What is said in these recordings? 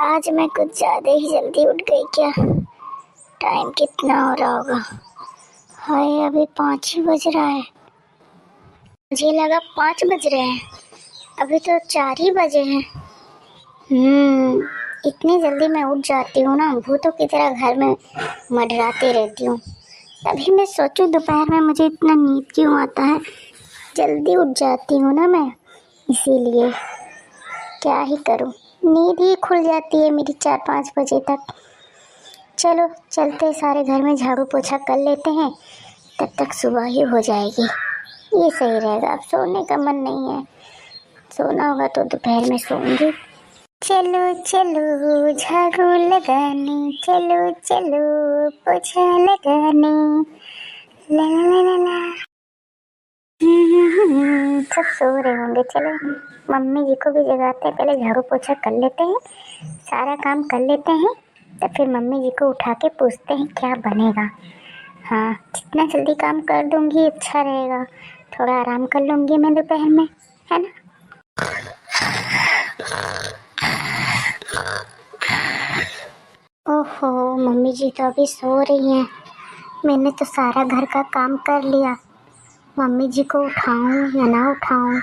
आज मैं कुछ ज़्यादा ही जल्दी उठ गई क्या। टाइम कितना हो रहा होगा? हाय, अभी 5 ही बज रहा है। मुझे लगा 5 बज रहे हैं, अभी तो 4 ही बजे हैं। इतनी जल्दी मैं उठ जाती हूँ ना, भूतों की तरह घर में मंडराती रहती हूँ। तभी मैं सोचूं दोपहर में मुझे इतना नींद क्यों आता है। जल्दी उठ जाती हूँ ना मैं, इसीलिए। क्या ही करूँ, नींद ही खुल जाती है मेरी 4-5 बजे तक। चलो चलते, सारे घर में झाड़ू पोछा कर लेते हैं, तब तक सुबह ही हो जाएगी। ये सही रहेगा। अब सोने का मन नहीं है, सोना होगा तो दोपहर में सोऊंगी। चलो चलो झाड़ू लगाने, चलो चलो पोछा लगाने, ला ला ला ला। सब सो रहे होंगे। चलो मम्मी जी को भी जगाते हैं, पहले झाड़ू पोछा कर लेते हैं, सारा काम कर लेते हैं, तो फिर मम्मी जी को उठा के पूछते हैं क्या बनेगा। हाँ, जितना जल्दी काम कर दूंगी अच्छा रहेगा, थोड़ा आराम कर लूंगी मैं दोपहर में, है ना। ओहो, मम्मी जी तो अभी सो रही हैं। मैंने तो सारा घर का काम कर लिया। मम्मी जी को उठाऊं या ना उठाऊं?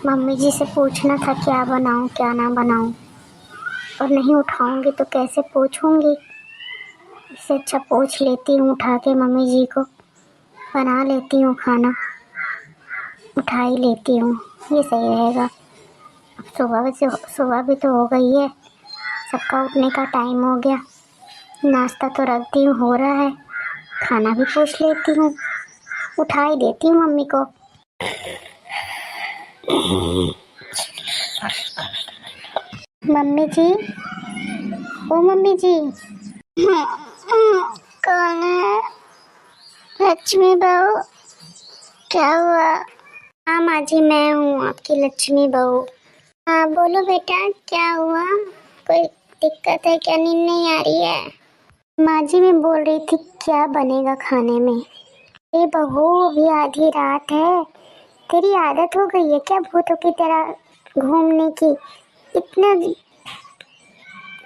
मम्मी जी से पूछना था क्या बनाऊं क्या ना बनाऊं, और नहीं उठाऊंगी तो कैसे पूछूंगी। इससे अच्छा पूछ लेती हूँ उठा के मम्मी जी को, बना लेती हूँ खाना, उठा ही लेती हूँ, ये सही रहेगा। अब सुबह भी तो हो गई है, सबका उठने का टाइम हो गया। नाश्ता तो रख दी हूँ, हो रहा है, खाना भी पूछ लेती हूँ, उठा ही देती हूँ मम्मी को। मम्मी जी, ओ मम्मी जी। कौन है? लक्ष्मी बहू। क्या हुआ? हाँ माँ जी, मैं हूँ आपकी लक्ष्मी बहू। हाँ बोलो बेटा, क्या हुआ? कोई दिक्कत है क्या? नींद नहीं आ रही है? माँ जी मैं बोल रही थी क्या बनेगा खाने में। अरे बहू, अभी आधी रात है, तेरी आदत हो गई है क्या भूतों की तरह घूमने की? इतना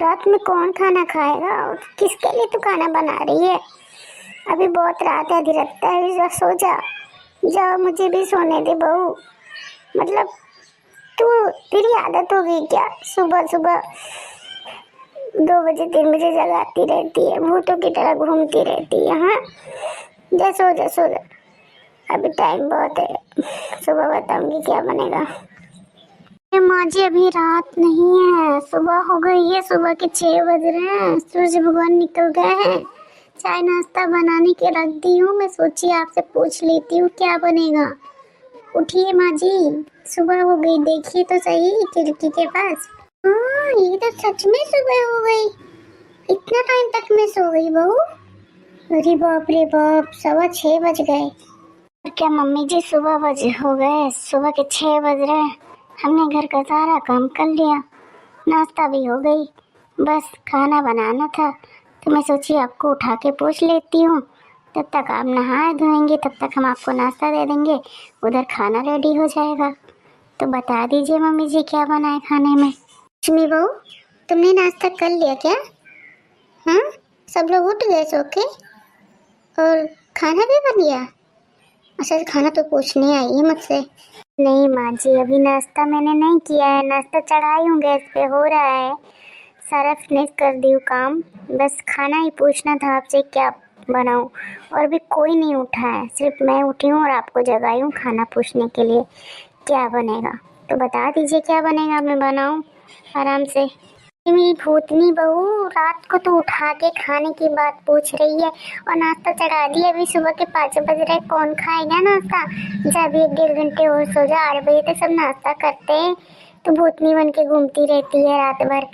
रात में कौन खाना खाएगा? और किसके लिए तू खाना बना रही है? अभी बहुत रात है, आधी रात है, सो जा। जाओ, मुझे भी सोने दे बहू। मतलब तेरी आदत हो गई क्या? सुबह सुबह 2 बजे 3 बजे जगाती रहती है, भूतों की तरह घूमती रहती है। हाँ, जा सो जा सो जा, अभी टाइम बहुत है, सुबह बताऊंगी क्या बनेगा। माँ जी अभी रात नहीं है, सुबह हो गई है, सुबह के 6 बज रहे हैं, सूरज भगवान निकल गए हैं। चाय नाश्ता बनाने के रख दी हूँ, मैं सोची आपसे पूछ लेती हूँ क्या बनेगा। उठिए माँ जी, सुबह हो गई, देखिए तो सही खिड़की के पास। हाँ, ये तो सच में सुबह हो गई। इतना टाइम तक मैं सो गई बहू? अरे बाप रे बाप, 6:15 बज गए। क्या मम्मी जी, सुबह हो गए, सुबह के 6 बज रहे हैं। हमने घर का सारा काम कर लिया, नाश्ता भी हो गई, बस खाना बनाना था, तो मैं सोची आपको उठा के पूछ लेती हूँ। तब तक आप नहाए धोएंगे, तब तक हम आपको नाश्ता दे देंगे, उधर खाना रेडी हो जाएगा। तो बता दीजिए मम्मी जी क्या बनाए खाने में। लक्ष्मी बहू, तुमने नाश्ता कर लिया क्या? हाँ, सब लोग उठ गए सो के, और खाना भी बन गया? अच्छा, खाना तो पूछने आई है मुझसे। नहीं माँ जी, अभी नाश्ता मैंने नहीं किया है, नाश्ता चढ़ाई हूँ, गैस पे हो रहा है, सारा फिनिश कर दी हूँ काम, बस खाना ही पूछना था आपसे क्या बनाऊँ। और भी कोई नहीं उठा है, सिर्फ मैं उठी हूँ और आपको जगाई हूँ खाना पूछने के लिए क्या बनेगा। तो बता दीजिए क्या बनेगा, मैं बनाऊँ आराम से। मेरी भूतनी बहू रात को तो उठा के खाने की बात पूछ रही है, और नाश्ता चढ़ा दिया, अभी सुबह के 5 बज रहे, कौन खाएगा नाश्ता? जब 1-1.5 घंटे और सो जा, 8 बजे तक सब नाश्ता करते हैं, तो भूतनी बन के घूमती रहती है रात भर।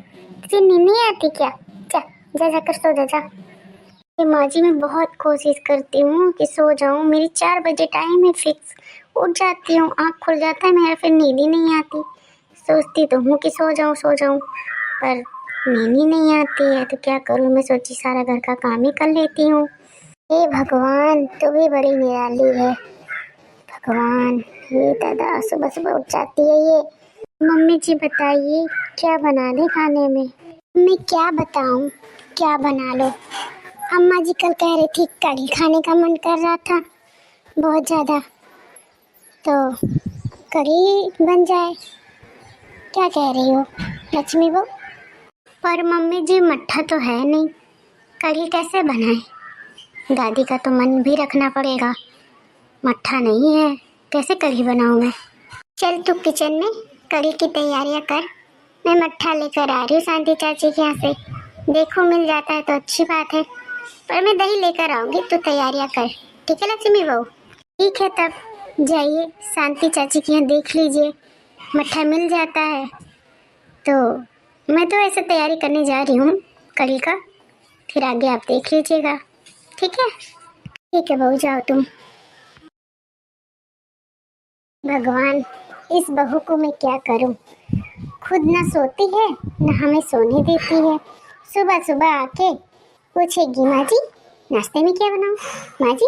तुझे नींद नहीं आती क्या? जा जा जाकर सो जा जा। माँ जी मैं बहुत कोशिश करती हूँ कि सो जाऊँ, मेरी 4 बजे टाइम है फिक्स, उठ जाती हूँ, आँख खुल जाता है मेरा, फिर नींद ही नहीं आती। सोचती तो हूँ कि सो जाऊँ, पर नींद ही नहीं आती है, तो क्या करूँ। मैं सोची सारा घर का काम ही कर लेती हूँ। हे भगवान, तू भी बड़ी निराली है भगवान। ये दादा सुबह सुबह उठ जाती है ये। मम्मी जी बताइए क्या बना दे खाने में। मैं क्या बताऊं, क्या बना लो। अम्मा जी कल कह रही थी कढ़ी खाने का मन कर रहा था बहुत ज़्यादा, तो कढ़ी बन जाए। क्या कह रही हो लक्ष्मी बहू? पर मम्मी जी मट्ठा तो है नहीं, कढ़ी कैसे बनाए? दादी का तो मन भी रखना पड़ेगा, मट्ठा नहीं है, कैसे कढ़ी बनाऊं मैं? चल तू किचन में कढ़ी की तैयारियां कर, मैं मट्ठा लेकर आ रही हूँ शांति चाची के यहाँ से। देखो मिल जाता है तो अच्छी बात है, पर मैं दही लेकर आऊंगी, तू तैयारियां कर। ठीक है लक्ष्मी बहू? ठीक है, तब जाइए शांति चाची के यहाँ देख लीजिए, मट्ठा मिल जाता है तो मैं तो ऐसे तैयारी करने जा रही हूँ कढ़ी का, फिर आगे आप देख लीजिएगा। ठीक है? ठीक है बहू, जाओ तुम। भगवान, इस बहू को मैं क्या करूं, खुद ना सोती है ना हमें सोने देती है। सुबह सुबह आके पूछेगी माँ जी नाश्ते में क्या बनाऊं, माँ जी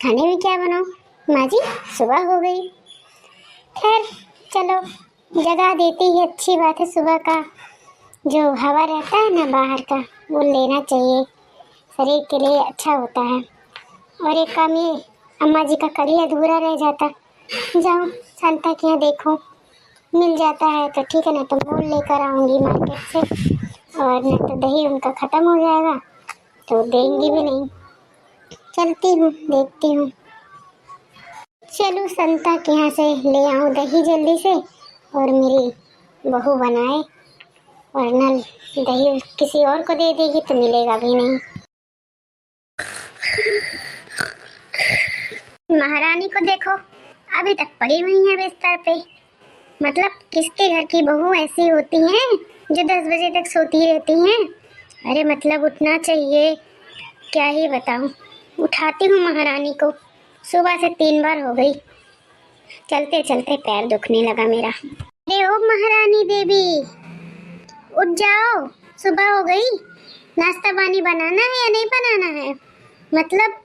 खाने में क्या बनाऊं, माँ जी सुबह हो गई। खैर चलो, जगा देती है, अच्छी बात है। सुबह का जो हवा रहता है ना बाहर का, वो लेना चाहिए, शरीर के लिए अच्छा होता है। और एक काम ये, अम्मा जी का कढ़ी अधूरा रह जाता, जाओ शांता के यहाँ देखो मिल जाता है तो ठीक है, ना तो मोल लेकर आऊँगी मार्केट से, और नहीं तो दही उनका ख़त्म हो जाएगा तो देंगी भी नहीं। चलती हूँ, देखती हूँ। चलो संता के यहाँ से ले आऊँ दही जल्दी से, और मेरी बहू बनाए, वरना दही किसी और को दे देगी तो मिलेगा भी नहीं। महारानी को देखो, अभी तक पड़ी हुई है बिस्तर पे। मतलब किसके घर की बहू ऐसी होती हैं जो 10 बजे तक सोती रहती हैं? अरे मतलब उठना चाहिए, क्या ही बताऊं। उठाती हूँ महारानी को, सुबह से 3 बार हो गई, चलते चलते पैर दुखने लगा मेरा। अरे ओ महारानी देवी, उठ जाओ, सुबह हो गई, नाश्ता पानी बनाना है या नहीं बनाना है? मतलब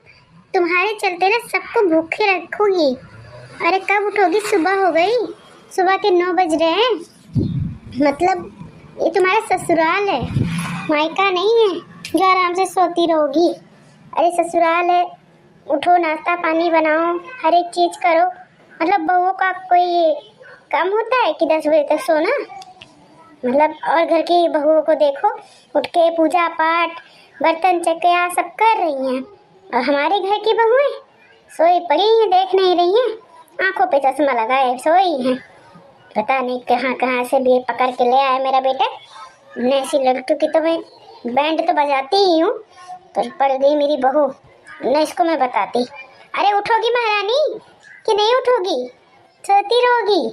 तुम्हारे चलते ना सबको भूखे रखोगी। अरे कब उठोगी, सुबह हो गई, सुबह के 9 बज रहे हैं। मतलब ये तुम्हारा ससुराल है, मायका नहीं है जो आराम से सोती रहोगी। अरे ससुराल है, उठो, नाश्ता पानी बनाओ, हर एक चीज़ करो। मतलब बहू का कोई काम होता है कि 10 बजे तक सोना? मतलब और घर की बहुओं को देखो, उठ के पूजा पाठ, बर्तन चकिया सब कर रही हैं, और हमारे घर की बहुएं सोई पड़ी हैं, देख नहीं रही हैं, आंखों पे चश्मा लगाए सोई हैं। पता नहीं कहाँ कहाँ से भी पकड़ के ले आया मेरा बेटा। ऐसी लड़की की तो मैं बैंड तो बजाती ही हूँ, पर पड़ गई मेरी बहू, न इसको मैं बताती। अरे उठोगी महारानी कि नहीं उठोगी, सोती रहोगी?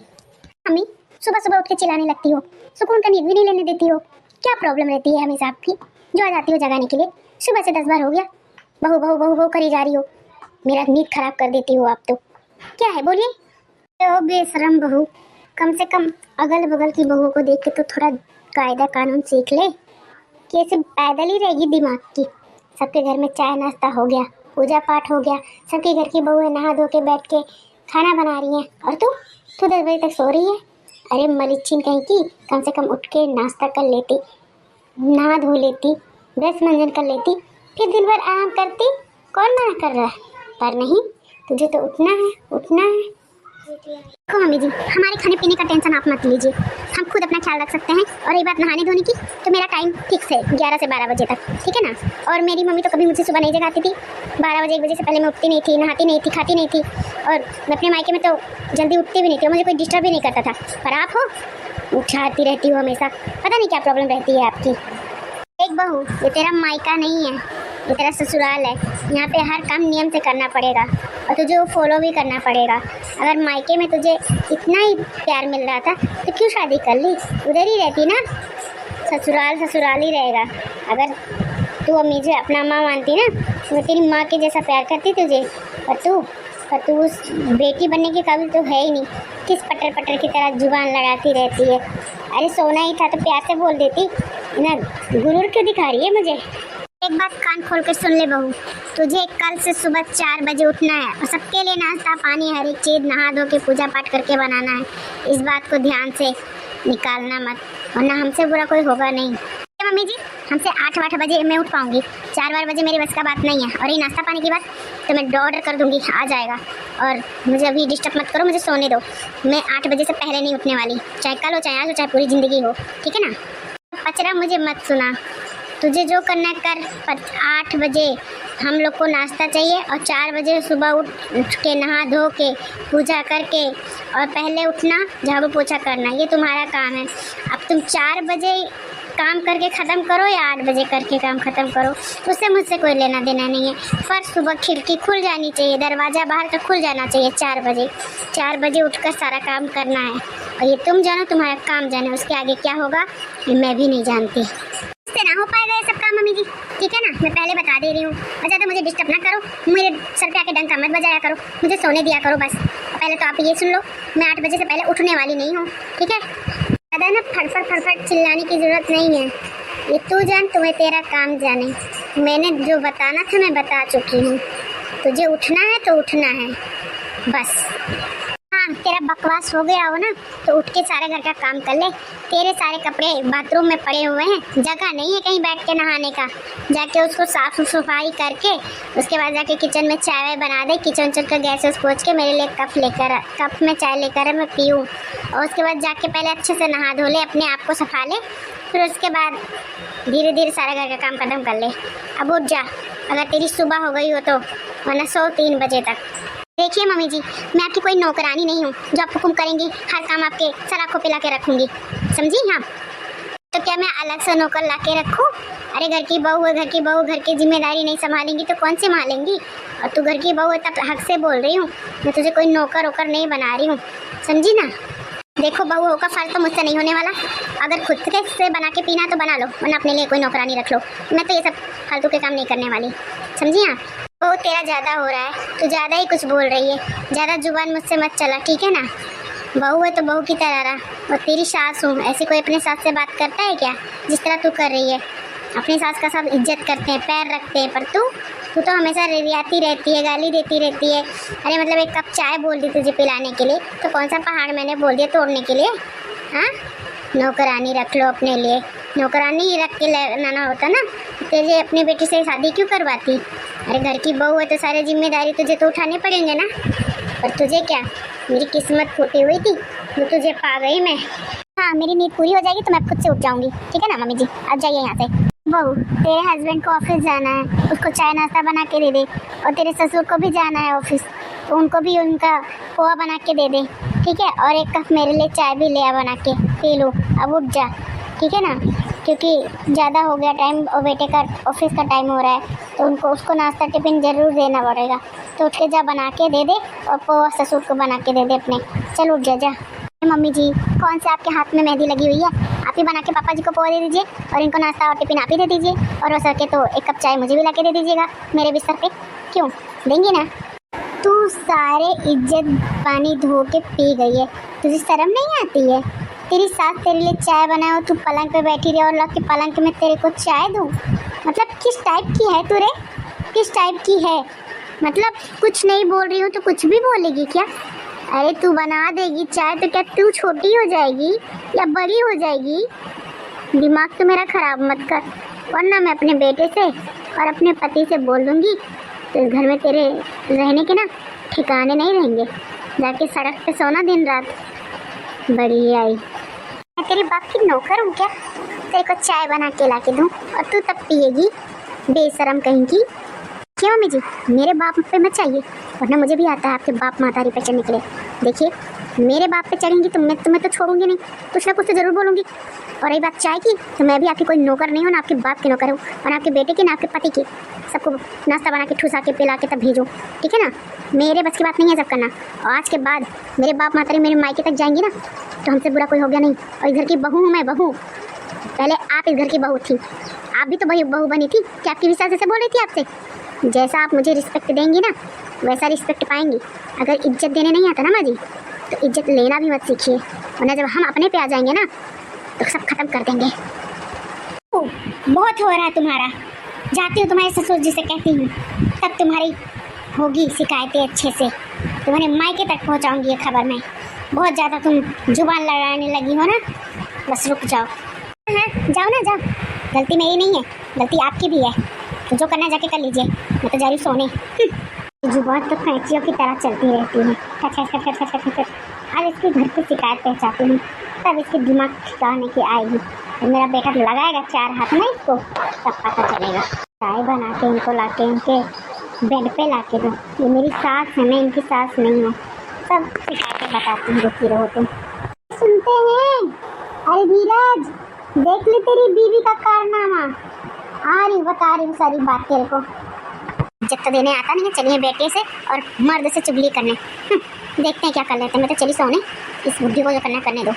मम्मी सुबह सुबह उठ के चिल्लाने लगती हो, सुकून का नींद भी नहीं लेने देती हो, क्या प्रॉब्लम रहती है हमेशा आपकी जो आ जाती हो जगाने के लिए? सुबह से 10 बार हो गया, बहू बहू बहू बहू करी जा रही हो, मेरा नींद खराब कर देती हो आप तो। क्या है बोलिए? तो बेशरम बहू, कम से कम अगल बगल की बहू को देख के तो थोड़ा कायदा कानून सीख ले कि ऐसे पैदल ही रहेगी दिमाग की। सबके घर में चाय नाश्ता हो गया, पूजा पाठ हो गया, सबके घर की बहू नहा धो के बैठ के खाना बना रही हैं, और तू 10 बजे तक सो रही है। अरे मलिच्छिन कहीं की, कम से कम उठ के नाश्ता कर लेती, नहा धो लेती, ब्रश मंजन कर लेती, फिर दिन भर आराम करती। कौन मना कर रहा है? पर नहीं, तुझे तो उठना है, उठना है। देखो मम्मी जी, हमारे खाने पीने का टेंशन आप मत लीजिए, हम खुद अपना ख्याल रख सकते हैं। और रही बात नहाने धोने की, तो मेरा टाइम फिक्स है 11 से 12 बजे तक, ठीक है ना? और मेरी मम्मी तो कभी मुझे सुबह नहीं जगाती थी, 12 बजे 1 बजे से पहले मैं उठती नहीं थी, नहाती नहीं थी, खाती नहीं थी, और मैं अपने मायके में तो जल्दी उठती भी नहीं थी, मुझे कोई डिस्टर्ब भी नहीं करता था। पर आप हो, उठाती रहती हो हमेशा, पता नहीं क्या प्रॉब्लम रहती है आपकी। एक बहू, ये तेरा मायका नहीं है, ये तेरा ससुराल है, यहाँ पे हर काम नियम से करना पड़ेगा, और तुझे वो फॉलो भी करना पड़ेगा। अगर मायके में तुझे इतना ही प्यार मिल रहा था तो क्यों शादी कर ली, उधर ही रहती ना। ससुराल ससुराल ही रहेगा। अगर तू अब मुझे अपना माँ मानती ना, तो मैं तेरी माँ के जैसा प्यार करती तुझे। पर तू उस बेटी बनने के काबिल तो है ही नहीं, किस पटर पटर की तरह जुबान लगाती रहती है। अरे सोना ही था तो प्यार से बोल देती ना, गुरूर क्यों दिखा रही है मुझे? एक बात कान खोल कर सुन ले बहू, तुझे कल से सुबह 4 बजे उठना है, और सबके लिए नाश्ता पानी हर एक चीज़ नहा धो के पूजा पाठ करके बनाना है। इस बात को ध्यान से निकालना मत, वरना हमसे बुरा कोई होगा नहीं। मम्मी जी, हमसे 8 बजे मैं उठ पाऊंगी, 4 बजे मेरी बस का बात नहीं है। और ये नाश्ता पानी की बात तो मैं ऑर्डर कर दूंगी, आ जाएगा। और मुझे अभी डिस्टर्ब मत करो, मुझे सोने दो। मैं 8 बजे से पहले नहीं उठने वाली, चाहे कल हो, चाहे आज हो, चाहे पूरी ज़िंदगी हो, ठीक है ना। पचरा मुझे मत सुना, तुझे जो करना है कर, पर 8 बजे हम लोग को नाश्ता चाहिए। और 4 बजे सुबह उठ के नहा धो के पूजा करके और पहले उठना, झाड़ू पोछा करना, ये तुम्हारा काम है। अब तुम 4 बजे काम करके ख़त्म करो या 8 बजे करके काम ख़त्म करो, उससे मुझसे कोई लेना देना नहीं है। फर्स्ट सुबह खिड़की खुल जानी चाहिए, दरवाज़ा बाहर का खुल जाना चाहिए 4 बजे। 4 बजे उठकर सारा काम करना है। और ये तुम जानो, तुम्हारा काम जाने, उसके आगे क्या होगा ये मैं भी नहीं जानती। इससे ना हो पाएगा ये सब काम मम्मी जी, ठीक है ना। मैं पहले बता दे रही हूँ, और ज़्यादा मुझे डिस्टर्ब ना करो, मेरे सर पे आके डंका मत बजाया करो, मुझे सोने दिया करो बस। पहले तो आप ये सुन लो, मैं 8 बजे से पहले उठने वाली नहीं हूँ, ठीक है। ज़्यादा ना फटफट चिल्लाने की ज़रूरत नहीं है। ये तू जान, तुम्हें तेरा काम जाने। मैंने जो बताना था मैं बता चुकी हूँ, तुझे उठना है तो उठना है बस। हाँ, तेरा बकवास हो गया हो ना तो उठ के सारे घर का काम कर ले। तेरे सारे कपड़े बाथरूम में पड़े हुए हैं, जगह नहीं है कहीं बैठ के नहाने का। जाके उसको साफ सफाई करके उसके बाद जाके किचन में चाय वाय बना दे। किचन का गैस पोंछ के मेरे लिए कप में चाय लेकर मैं पीऊँ। और उसके बाद जाके पहले अच्छे से नहा धो ले, अपने आप को सफा ले, फिर उसके बाद धीरे धीरे सारा घर का काम खत्म कर ले। अब उठ जा, अगर तेरी सुबह हो गई हो तो, वरना सो 3 बजे तक। देखिए मम्मी जी, मैं आपकी कोई नौकरानी नहीं हूँ जो आप हुक्म करेंगी हर काम आपके सलाखों पे ला के रखूँगी, समझी। हाँ, तो क्या मैं अलग से नौकर ला के रखूँ? अरे घर की बहू है, घर की बहू घर की जिम्मेदारी नहीं संभालेंगी तो कौन संभालेंगी। और तू घर की बहू है तब हक से बोल रही हूँ, मैं तुझे कोई नौकर वोकर नहीं बना रही हूँ, समझी ना। देखो बहू का फर्ज तो मुझसे नहीं होने वाला। अगर खुद के से बना के पीना तो बना लो, वरना अपने लिए कोई नौकरानी रख लो। मैं तो ये सब फालतू के काम नहीं करने वाली, समझी। हाँ, वो तेरा ज़्यादा हो रहा है, तू ज़्यादा ही कुछ बोल रही है, ज़्यादा जुबान मुझसे मत चला, ठीक है ना। बहू है तो बहू की तरह रहा, और तेरी सास हूँ, ऐसे कोई अपने सास से बात करता है क्या जिस तरह तू कर रही है। अपनी सास का सब इज्जत करते हैं, पैर रखते हैं, पर तू तो हमेशा रियाती रहती है, गाली देती रहती है। अरे मतलब एक कप चाय बोल दी तुझे पिलाने के लिए तो कौन सा पहाड़ मैंने बोल दिया तोड़ने के लिए। हाँ, नौकरानी रख लो अपने लिए, नौकरानी ही रख के लाना होता ना, तेरे अपनी बेटी से शादी क्यों करवाती। अरे घर की बहू है तो सारी जिम्मेदारी तुझे तो उठाने पड़ेंगे ना। पर तुझे क्या, मेरी किस्मत फूटी हुई थी तो तुझे पा गई मैं। हाँ, मेरी नींद पूरी हो जाएगी तो मैं खुद से उठ जाऊंगी, ठीक है ना मम्मी जी। अब जाइए यहाँ से। बहू, तेरे हस्बैंड को ऑफिस जाना है, उसको चाय नाश्ता बना के दे दे। और तेरे ससुर को भी जाना है ऑफिस, तो उनको भी उनका पोहा बना के दे दे, ठीक है। और एक कप मेरे लिए चाय भी ले आ बना के, पी लो। अब उठ जा, ठीक है ना, क्योंकि ज़्यादा हो गया टाइम और बेटे का ऑफिस का टाइम हो रहा है तो उसको नाश्ता टिफिन ज़रूर देना पड़ेगा। तो उठ के जा, बना के दे दे, और पोहा ससुर को बना के दे दे अपने। चल उठ जा। मम्मी जी, कौन से आपके हाथ में मेहंदी लगी हुई है? आप ही बना के पापा जी को पोहा दे दीजिए और इनको नाश्ता और टिफिन आप ही दे दीजिए। और हो सके तो एक कप चाय मुझे भी ला के दे दीजिएगा मेरे बिस्तर पे। क्यों देंगी ना? तू सारे इज्जत पानी धो के पी गई है, तुझे शर्म नहीं आती है? तेरी सास तेरे लिए चाय बनाए और तू पलंग पे बैठी रही और लग के पलंग में तेरे को चाय दूँ? मतलब किस टाइप की है तू रे, किस टाइप की है? मतलब कुछ नहीं बोल रही हूँ तो कुछ भी बोलेगी क्या? अरे तू बना देगी चाय तो क्या तू छोटी हो जाएगी या बड़ी हो जाएगी? दिमाग तो मेरा ख़राब मत कर, वरना मैं अपने बेटे से और अपने पति से बोल दूँगी तो इस घर में तेरे रहने के ना ठिकाने नहीं रहेंगे। जाके सड़क पे सोना दिन रात। बड़ी आई, मैं तेरे बाप की नौकर हूँ क्या? तेरे को चाय बना के ला के दूँ और तू तब पिएगी? बेशरम कहीं की। क्यों मम्मी जी, मेरे बाप पे मत चाहिए, वरना मुझे भी आता है आपके बाप मातारी पे चढ़ने के लिए। देखिए, मेरे बाप पे चढ़ेंगी तो मैं तुम्हें तो छोड़ूंगी नहीं, कुछ ना कुछ तो ज़रूर बोलूँगी। और रही बात चाय की, तो मैं भी आपकी कोई नौकर नहीं हूँ, ना आपके बाप की नौकर हूँ, और ना आपके बेटे की ना आपके पति की। सबको नाश्ता बना के ठुसा के पिला के तब भेजो, ठीक है ना। मेरे बस की बात नहीं है सब करना। और आज के बाद मेरे बाप मातारी मेरे मायके तक जाएंगी ना तो हमसे बुरा कोई हो गया नहीं। और इस घर की बहू हूँ मैं, बहू। पहले आप इस घर की बहू थी, आप भी तो बहू बनी थी कि आपकी विशाल से बोल रही थी आपसे। जैसा आप मुझे रिस्पेक्ट देंगी ना वैसा रिस्पेक्ट पाएंगी। अगर इज्जत देने नहीं आता ना माँ जी तो इज्जत लेना भी मत सीखिए, वरना जब हम अपने पे आ जाएंगे ना तो सब खत्म कर देंगे। बहुत हो रहा है तुम्हारा, जाती हूँ तुम्हारे ससुर जी से कहती हूँ, तब तुम्हारी होगी शिकायतें अच्छे से, तुम्हारे मायके तक पहुँचाऊँगी ये खबर मैं। बहुत ज़्यादा तुम जुबान लड़ाने लगी हो ना, बस रुक जाओ। हाँ जाओ ना जाओ, गलती मेरी नहीं है, गलती आपकी भी है, तो जो करना जाके कर लीजिए, मैं तो जा रही हूँ सोने। जुबान तो कैंचियों की तरह चलती रहती है, खट खट खट खट खट खट। आज इसके घर पे शिकायत पहुँचाती हूँ, तब इसके दिमाग ठिकाने की आएगी। मेरा बेटा लगाएगा 4 हाथ में इसको, तब पता चलेगा। चाय बना के इनको ला के इनके बेड पे ला के दो। ये मेरी सास है, मैं इनकी सास नहीं हूँ। सब शिकायतें बताती हूँ, रुकी रहो तुम। सुनते हैं? अरे धीरज, देख ले तेरी बीवी का कारनामा। आ रही, बता रही हूँ सारी बात तेरे को। इज्जत तो देने आता नहीं है, चलिए बेटे से और मर्द से चुगली करने। देखते हैं क्या कर लेते हैं। मैं तो चली सोने, इस बुद्धि को जो करना करने दो।